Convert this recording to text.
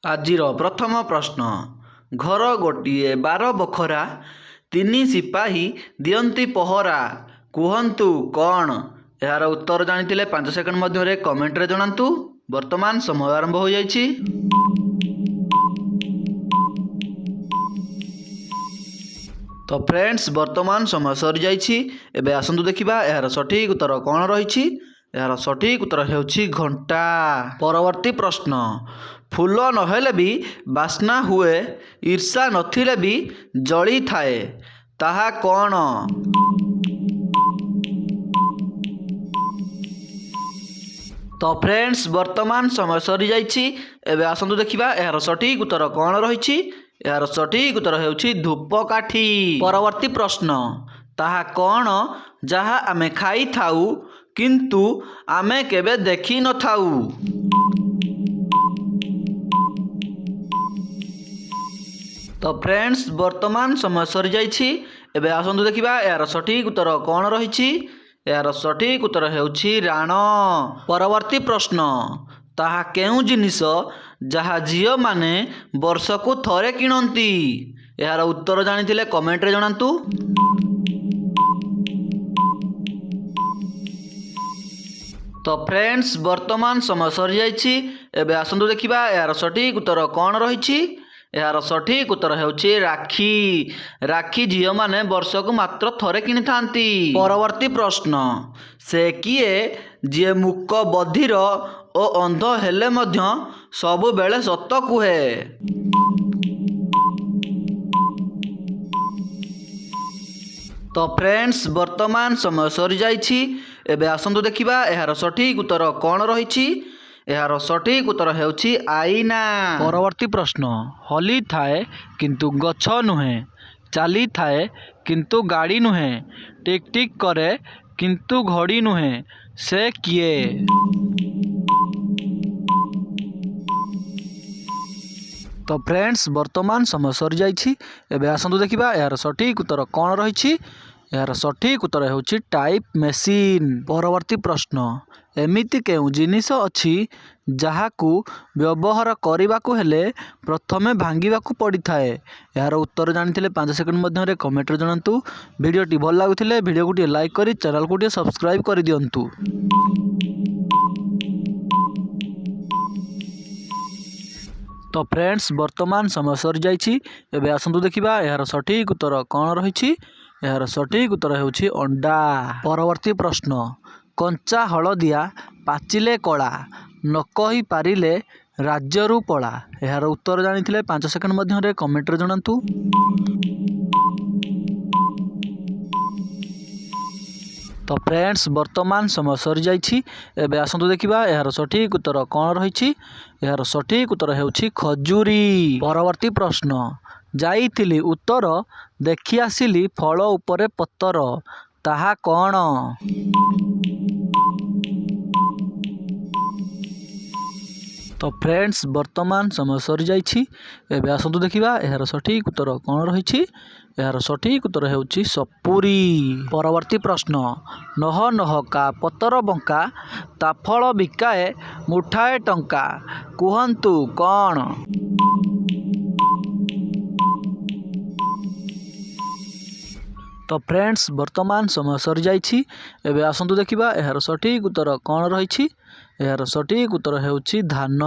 ଆଜିର ପ୍ରଥମ ପ୍ରଶ୍ନ। ଘର ଗୋଟିଏ 12 ବଖରା, 3 ସିପାହୀ ଦିଅନ୍ତି ପହରା, କୁହନ୍ତୁ କ'ଣ? ଏହାର ଉତ୍ତର ଜାଣିଥିଲେ 5 ସେକେଣ୍ଡ ମଧ୍ୟରେ କମେଣ୍ଟରେ ଜଣାନ୍ତୁ। ବର୍ତ୍ତମାନ ସମୟ ଆରମ୍ଭ ହୋଇଯାଇଛି। ତ ଫ୍ରେଣ୍ଡସ୍, ବର୍ତ୍ତମାନ ସମୟ ସରିଯାଇଛି। ଏବେ ଆସନ୍ତୁ ଦେଖିବା ଏହାର ସଠିକ୍ ଉତ୍ତର କ'ଣ ରହିଛି। ଏହାର ସଠିକ୍ ଉତ୍ତର ହେଉଛି ଘଣ୍ଟା। ପରବର୍ତ୍ତୀ ପ୍ରଶ୍ନ। ଫୁଲ ନହେଲେ ବି ବାସ୍ନା ହୁଏ, ଈର୍ଷା ନଥିଲେ ବି ଜଳିଥାଏ, ତାହା କ'ଣ? ତ ଫ୍ରେଣ୍ଡସ୍, ବର୍ତ୍ତମାନ ସମୟ ସରିଯାଇଛି। ଏବେ ଆସନ୍ତୁ ଦେଖିବା ଏହାର ସଠିକ୍ ଉତ୍ତର କ'ଣ ରହିଛି। ଏହାର ସଠିକ୍ ଉତ୍ତର ହେଉଛି ଧୂପକାଠି। ପରବର୍ତ୍ତୀ ପ୍ରଶ୍ନ। ତାହା କ'ଣ ଯାହା ଆମେ ଖାଇଥାଉ କିନ୍ତୁ ଆମେ କେବେ ଦେଖିନଥାଉ? ତ ଫ୍ରେଣ୍ଡସ୍, ବର୍ତ୍ତମାନ ସମୟ ସରିଯାଇଛି। ଏବେ ଆସନ୍ତୁ ଦେଖିବା ଏହାର ସଠିକ୍ ଉତ୍ତର କ'ଣ ରହିଛି। ଏହାର ସଠିକ୍ ଉତ୍ତର ହେଉଛି ରାଣ। ପରବର୍ତ୍ତୀ ପ୍ରଶ୍ନ। ତାହା କେଉଁ ଜିନିଷ ଯାହା ଝିଅମାନେ ବର୍ଷକୁ ଥରେ କିଣନ୍ତି? ଏହାର ଉତ୍ତର ଜାଣିଥିଲେ କମେଣ୍ଟରେ ଜଣାନ୍ତୁ। ତ ଫ୍ରେଣ୍ଡସ୍, ବର୍ତ୍ତମାନ ସମୟ ସରିଯାଇଛି। ଏବେ ଆସନ୍ତୁ ଦେଖିବା ଏହାର ସଠିକ୍ ଉତ୍ତର କ'ଣ ରହିଛି। ଏହାର ସଠିକ୍ ଉତ୍ତର ହେଉଛି ରାକ୍ଷୀ। ରାକ୍ଷୀ ଝିଅମାନେ ବର୍ଷକୁ ମାତ୍ର ଥରେ କିଣିଥାନ୍ତି। ପରବର୍ତ୍ତୀ ପ୍ରଶ୍ନ। ସେ କିଏ ଯିଏ ମୂକ, ବଧିର ଓ ଅନ୍ଧ ହେଲେ ମଧ୍ୟ ସବୁବେଳେ ସତ କୁହେ? ତ ଫ୍ରେଣ୍ଡସ୍, ବର୍ତ୍ତମାନ ସମୟ ସରିଯାଇଛି। ଏବେ ଆସନ୍ତୁ ଦେଖିବା ଏହାର ସଠିକ୍ ଉତ୍ତର କ'ଣ ରହିଛି। ଏହାର ସଠିକ୍ ଉତ୍ତର ହେଉଛି ଆଇନା। ପରବର୍ତ୍ତୀ ପ୍ରଶ୍ନ। ହଲିଥାଏ କିନ୍ତୁ ଗଛ ନୁହେଁ, ଚାଲିଥାଏ କିନ୍ତୁ ଗାଡ଼ି ନୁହେଁ, ଟିକ୍ ଟିକ୍ କରେ କିନ୍ତୁ ଘଡ଼ି ନୁହେଁ, ସେ କିଏ? ତ ଫ୍ରେଣ୍ଡସ୍, ବର୍ତ୍ତମାନ ସମୟ ସରିଯାଇଛି। ଏବେ ଆସନ୍ତୁ ଦେଖିବା ଏହାର ସଠିକ୍ ଉତ୍ତର କ'ଣ ରହିଛି। ଏହାର ସଠିକ୍ ଉତ୍ତର ହେଉଛି ଟାଇପ୍ ମେସିନ୍। ପରବର୍ତ୍ତୀ ପ୍ରଶ୍ନ। ଏମିତି କେଉଁ ଜିନିଷ ଅଛି ଯାହାକୁ ବ୍ୟବହାର କରିବାକୁ ହେଲେ ପ୍ରଥମେ ଭାଙ୍ଗିବାକୁ ପଡ଼ିଥାଏ? ଏହାର ଉତ୍ତର ଜାଣିଥିଲେ 5 ସେକେଣ୍ଡ ମଧ୍ୟରେ କମେଣ୍ଟରେ ଜଣାନ୍ତୁ। ଭିଡ଼ିଓଟି ଭଲ ଲାଗୁଥିଲେ ଭିଡ଼ିଓକୁ ଟିକେ ଲାଇକ୍ କରି ଚ୍ୟାନେଲକୁ ଟିକେ ସବସ୍କ୍ରାଇବ୍ କରିଦିଅନ୍ତୁ। ତ ଫ୍ରେଣ୍ଡସ୍, ବର୍ତ୍ତମାନ ସମୟ ସରିଯାଇଛି। ଏବେ ଆସନ୍ତୁ ଦେଖିବା ଏହାର ସଠିକ୍ ଉତ୍ତର କ'ଣ ରହିଛି। ଏହାର ସଠିକ୍ ଉତ୍ତର ହେଉଛି ଅଣ୍ଡା। ପରବର୍ତ୍ତୀ ପ୍ରଶ୍ନ। କଞ୍ଚା ହଳଦିଆ, ପାଚିଲେ କଳା, ନ କହି ପାରିଲେ ରାଜ୍ୟରୁ ପଳା। ଏହାର ଉତ୍ତର ଜାଣିଥିଲେ 5 ସେକେଣ୍ଡ ମଧ୍ୟରେ କମେଣ୍ଟରେ ଜଣାନ୍ତୁ। ତ ଫ୍ରେଣ୍ଡସ୍, ବର୍ତ୍ତମାନ ସମୟ ସରିଯାଇଛି। ଏବେ ଆସନ୍ତୁ ଦେଖିବା ଏହାର ସଠିକ୍ ଉତ୍ତର କ'ଣ ରହିଛି। ଏହାର ସଠିକ୍ ଉତ୍ତର ହେଉଛି ଖଜୁରୀ। ପରବର୍ତ୍ତୀ ପ୍ରଶ୍ନ। ଯାଇଥିଲି ଉତ୍ତର, ଦେଖି ଆସିଲି ଫଳ ଉପରେ ପତର, ତାହା କ'ଣ? ତ ଫ୍ରେଣ୍ଡସ୍, ବର୍ତ୍ତମାନ ସମୟ ସରିଯାଇଛି। ଏବେ ଆସନ୍ତୁ ଦେଖିବା ଏହାର ସଠିକ୍ ଉତ୍ତର କ'ଣ ରହିଛି। ଏହାର ସଠିକ୍ ଉତ୍ତର ହେଉଛି ସପୁରୀ। ପରବର୍ତ୍ତୀ ପ୍ରଶ୍ନ। ନହ ନହକା ପତର ବଙ୍କା, ତା ଫଳ ବିକାଏ ମୁଠାଏ ଟଙ୍କା, କୁହନ୍ତୁ କ'ଣ? ତ ଫ୍ରେଣ୍ଡସ୍, ବର୍ତ୍ତମାନ ସମୟ ସରିଯାଇଛି। ଏବେ ଆସନ୍ତୁ ଦେଖିବା ଏହାର ସଠିକ୍ ଉତ୍ତର କ'ଣ ରହିଛି। ଏହାର ସଠିକ୍ ଉତ୍ତର ହେଉଛି ଧାନ।